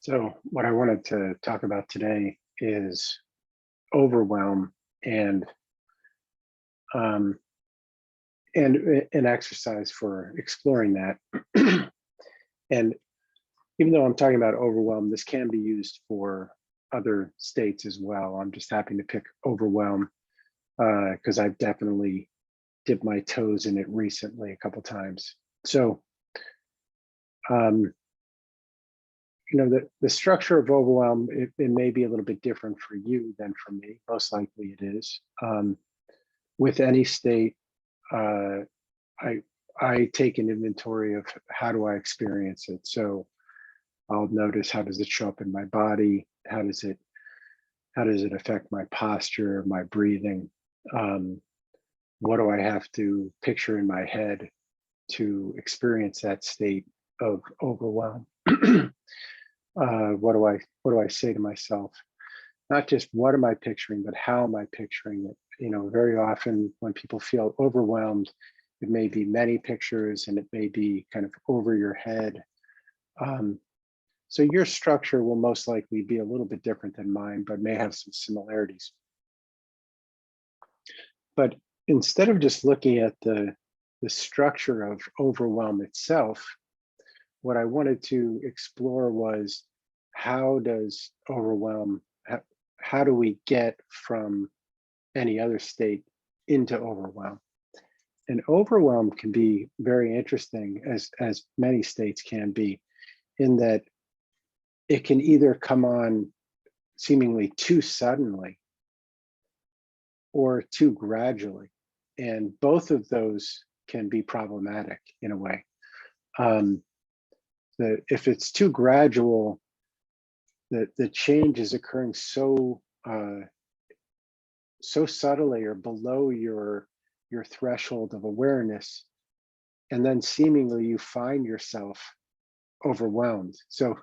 So, what I wanted to talk about today is overwhelm and um, an exercise for exploring that. And even though I'm talking about overwhelm, this can be used for other states as well. I'm just happy to pick overwhelm because I've definitely dipped my toes in it recently a couple times. So, um, the structure of overwhelm, it may be a little bit different for you than for me. Most likely it is. With any state, uh, I I take an inventory of how do I experience it. So I'll notice, how does it show up in my body? How does it affect my posture, my breathing? Um, what do I have to picture in my head to experience that state of overwhelm? What do I say to myself? Not just what am I picturing, but how am I picturing it? Very often when people feel overwhelmed, it may be many pictures and it may be kind of over your head. Um, so your structure will most likely be a little bit different than mine, but may have some similarities. But instead of just looking at the structure of overwhelm itself, what I wanted to explore was, how does overwhelm, how do we get from any other state into overwhelm? And overwhelm can be very interesting, as many states can be, in that it can either come on seemingly too suddenly or too gradually. And both of those can be problematic in a way. If it's too gradual, the change is occurring so subtly or below your threshold of awareness, and then seemingly you find yourself overwhelmed. So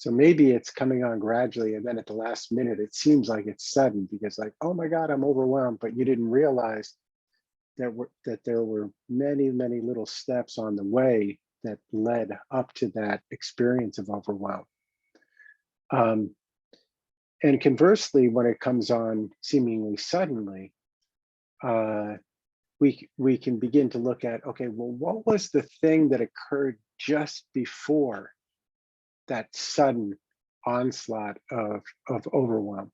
maybe it's coming on gradually, and then at the last minute it seems like it's sudden, because like, oh my God, I'm overwhelmed, but you didn't realize that there were many, many little steps on the way that led up to that experience of overwhelm. And conversely, when it comes on seemingly suddenly, we can begin to look at, okay, well, what was the thing that occurred just before that sudden onslaught of overwhelm?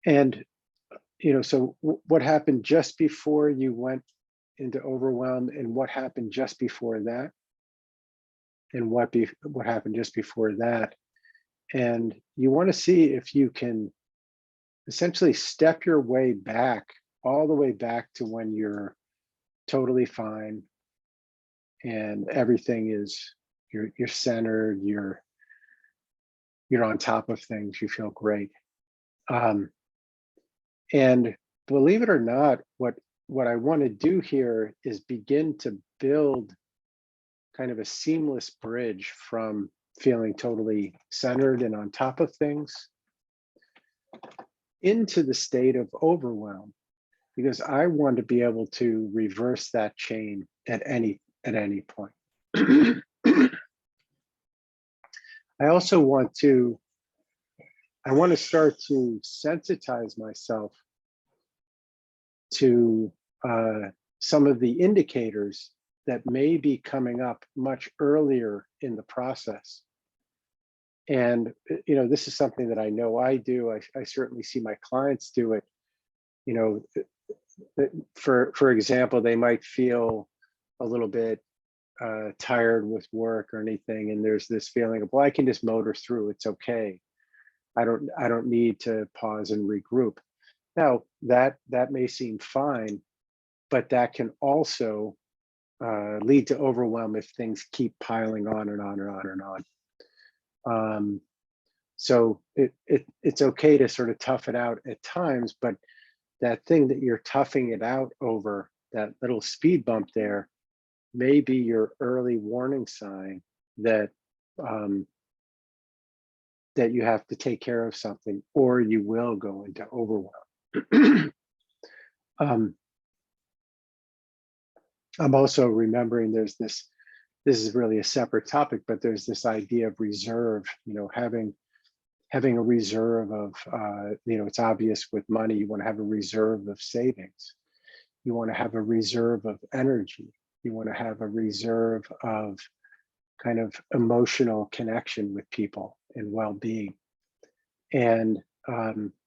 And so what happened just before you went into overwhelm, and what happened just before that, and what happened just before that? And you want to see if you can essentially step your way back, all the way back to when you're totally fine and everything is, you're centered, you're on top of things, you feel great. And believe it or not, what I want to do here is begin to build kind of a seamless bridge from feeling totally centered and on top of things into the state of overwhelm, because I want to be able to reverse that chain at any point. I also want to start to sensitize myself to some of the indicators that may be coming up much earlier in the process. And this is something that I know I do. I certainly see my clients do it. For example, they might feel a little bit tired with work or anything, and there's this feeling of, well, I can just motor through, it's okay, I don't need to pause and regroup. Now that may seem fine, but that can also lead to overwhelm if things keep piling on and on and on and on. So it's okay to sort of tough it out at times, but that thing that you're toughing it out over, that little speed bump there, may be your early warning sign that that you have to take care of something, or you will go into overwhelm. I'm also remembering there's this this is really a separate topic, but there's this idea of reserve, having a reserve of, it's obvious with money, you want to have a reserve of savings. You want to have a reserve of energy. You want to have a reserve of kind of emotional connection with people and well-being. And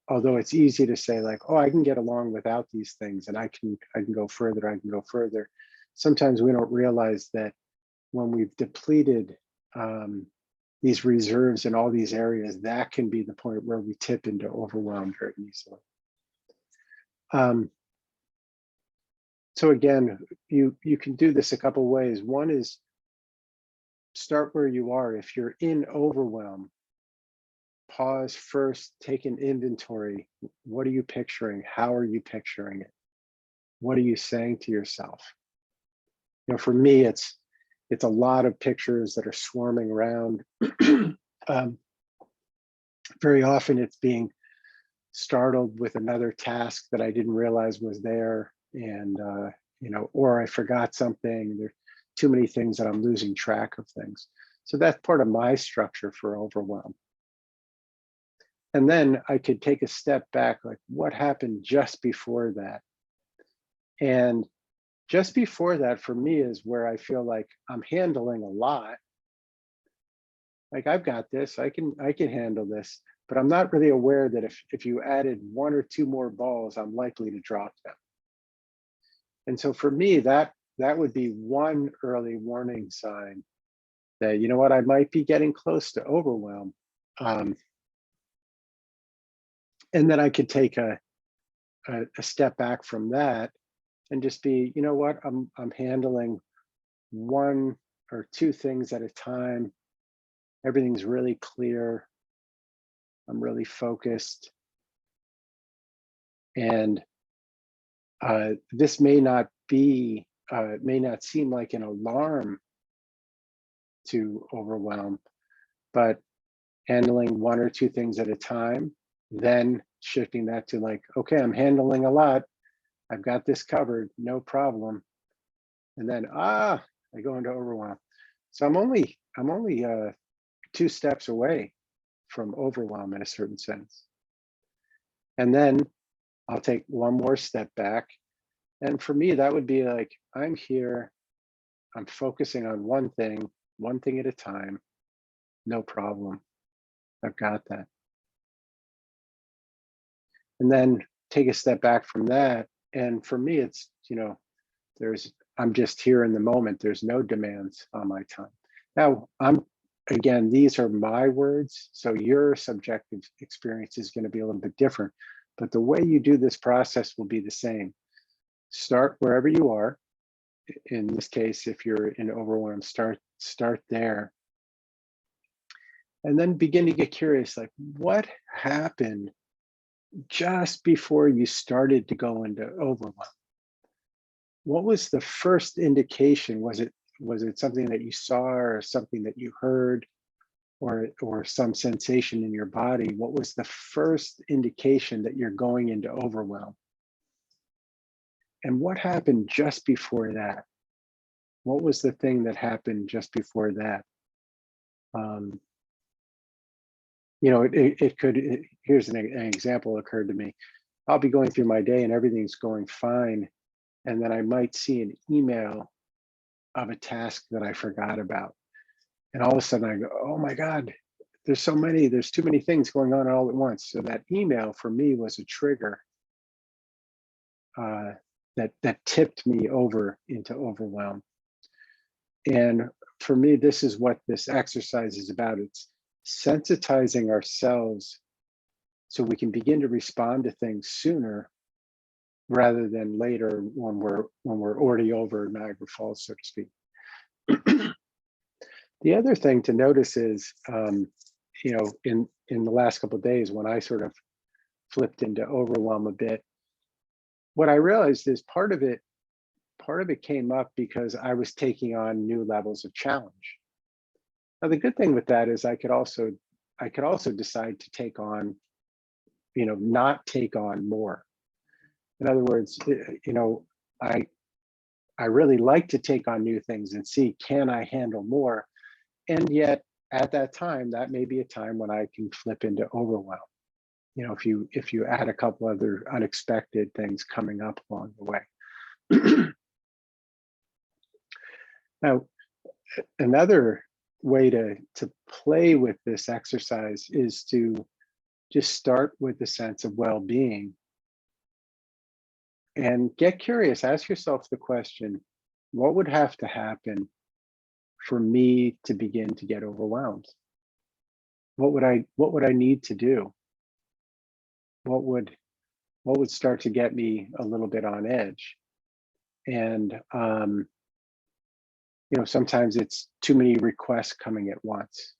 although it's easy to say like, oh, I can get along without these things and I can go further, I can go further. Sometimes we don't realize that when we've depleted these reserves in all these areas, that can be the point where we tip into overwhelm very easily. So again, you can do this a couple ways. One is start where you are. If you're in overwhelm, pause first, take an inventory. What are you picturing? How are you picturing it? What are you saying to yourself? For me, it's a lot of pictures that are swarming around. Very often it's being startled with another task that I didn't realize was there, and or I forgot something. There are too many things that I'm losing track of things. So that's part of my structure for overwhelm. And then I could take a step back, like what happened just before that? And just before that for me is where I feel like I'm handling a lot. Like I've got this, I can handle this, but I'm not really aware that if you added 1 or 2 more balls, I'm likely to drop them. And so for me, that would be one early warning sign that, you know what, I might be getting close to overwhelm. And then I could take a step back from that and just be, you know what, I'm handling 1 or 2 things at a time. Everything's really clear. I'm really focused. And this may not seem like an alarm to overwhelm, but handling 1 or 2 things at a time, then shifting that to like, okay, I'm handling a lot. I've got this covered, no problem. And then, I go into overwhelm. So I'm only 2 steps away from overwhelm in a certain sense. And then I'll take 1 more step back. And for me, that would be like, I'm here, I'm focusing on one thing at a time, no problem. I've got that. And then take a step back from that. And for me, it's, I'm just here in the moment. There's no demands on my time. Now, again, these are my words, so your subjective experience is going to be a little bit different, but the way you do this process will be the same. Start wherever you are. In this case, if you're in overwhelm, start there. And then begin to get curious, like what happened just before you started to go into overwhelm? What was the first indication? Was it something that you saw or something that you heard or some sensation in your body? What was the first indication that you're going into overwhelm? And what happened just before that? What was the thing that happened just before that? Here's an example occurred to me. I'll be going through my day and everything's going fine. And then I might see an email of a task that I forgot about. And all of a sudden I go, oh my God, there's too many things going on all at once. So that email for me was a trigger that tipped me over into overwhelm. And for me, this is what this exercise is about. It's sensitizing ourselves so we can begin to respond to things sooner rather than later when we're already over Niagara Falls, so to speak. The other thing to notice is, in the last couple of days when I sort of flipped into overwhelm a bit, what I realized is part of it came up because I was taking on new levels of challenge. Now, the good thing with that is I could also decide to take on, not take on more. In other words, I really like to take on new things and see, can I handle more? And yet at that time, that may be a time when I can flip into overwhelm. You know, if you add a couple other unexpected things coming up along the way. Now, another way to play with this exercise is to just start with the sense of well-being and get curious. Ask yourself the question, what would have to happen for me to begin to get overwhelmed? What would I need to do? What would start to get me a little bit on edge? And you know, sometimes it's too many requests coming at once.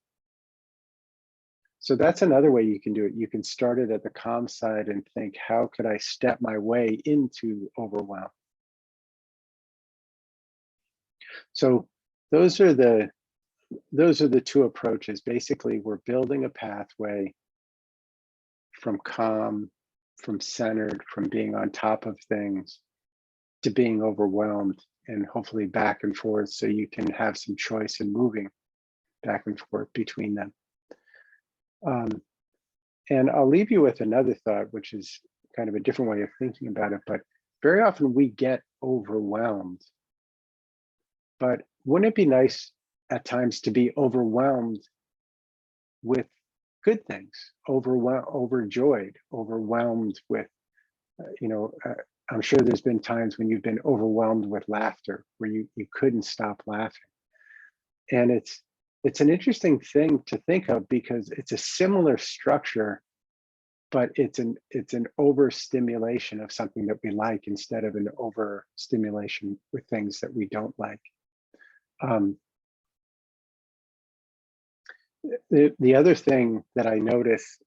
So that's another way you can do it. You can start it at the calm side and think, how could I step my way into overwhelm? So those are the two approaches. Basically, we're building a pathway from calm, from centered, from being on top of things to being overwhelmed, and hopefully back and forth, so you can have some choice in moving back and forth between them. And I'll leave you with another thought, which is kind of a different way of thinking about it, but very often we get overwhelmed. But wouldn't it be nice at times to be overwhelmed with good things, overjoyed, overwhelmed with, I'm sure there's been times when you've been overwhelmed with laughter, where you couldn't stop laughing. And it's an interesting thing to think of, because it's a similar structure, but it's an overstimulation of something that we like instead of an overstimulation with things that we don't like. The other thing that I notice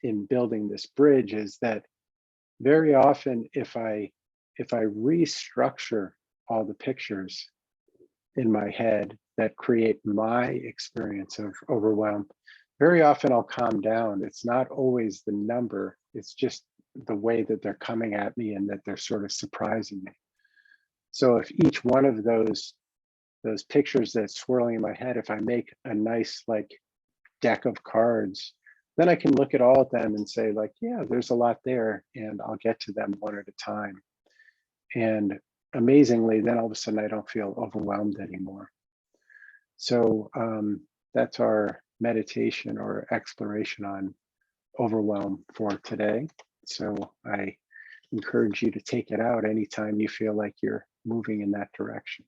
in building this bridge is that very often, if I restructure all the pictures in my head that create my experience of overwhelm, very often I'll calm down. It's not always the number, it's just the way that they're coming at me and that they're sort of surprising me. So if each one of those pictures that's swirling in my head, if I make a nice like deck of cards, then I can look at all of them and say like, yeah, there's a lot there, and I'll get to them one at a time. And amazingly, then all of a sudden I don't feel overwhelmed anymore. So that's our meditation or exploration on overwhelm for today. So I encourage you to take it out anytime you feel like you're moving in that direction.